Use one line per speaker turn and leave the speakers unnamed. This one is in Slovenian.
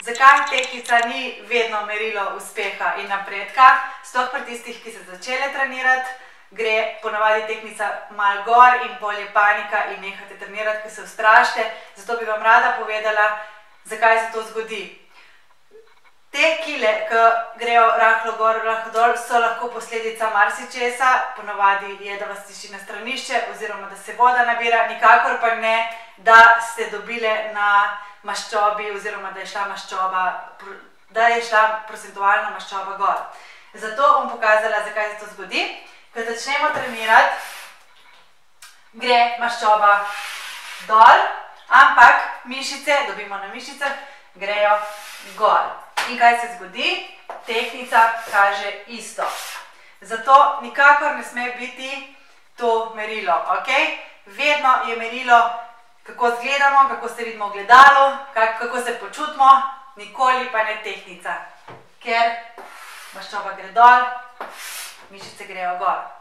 Zakaj tehtnica ni vedno merilo uspeha in napredka? Sploh pri tistih, ki se začele trenirati, gre ponavadi tehtnica malo gor in pol je panika in nehate trenirati, ker se ustrašite. Zato bi vam rada povedala, zakaj se to zgodi. Te kile, ki grejo rahlo gor, rahlo dol, so lahko posledica marsičesa. Ponavadi je, da vas tišči na stranišče oziroma da se voda nabira, nikakor pa ne, da ste dobile na maščobi oziroma da je šla procentualna maščoba gor. Zato bom pokazala, zakaj se to zgodi. Ko začnemo trenirati, gre maščoba dol, ampak mišice, dobimo na mišicah, grejo gor. In kaj se zgodi? Tehtnica kaže isto. Zato nikakor ne sme biti to merilo, ok? Vedno je merilo, kako izgledamo, kako se vidimo v gledalu, kako se počutimo, nikoli pa ne tehtnica. Ker maščoba gre dol, mišice grejo gor.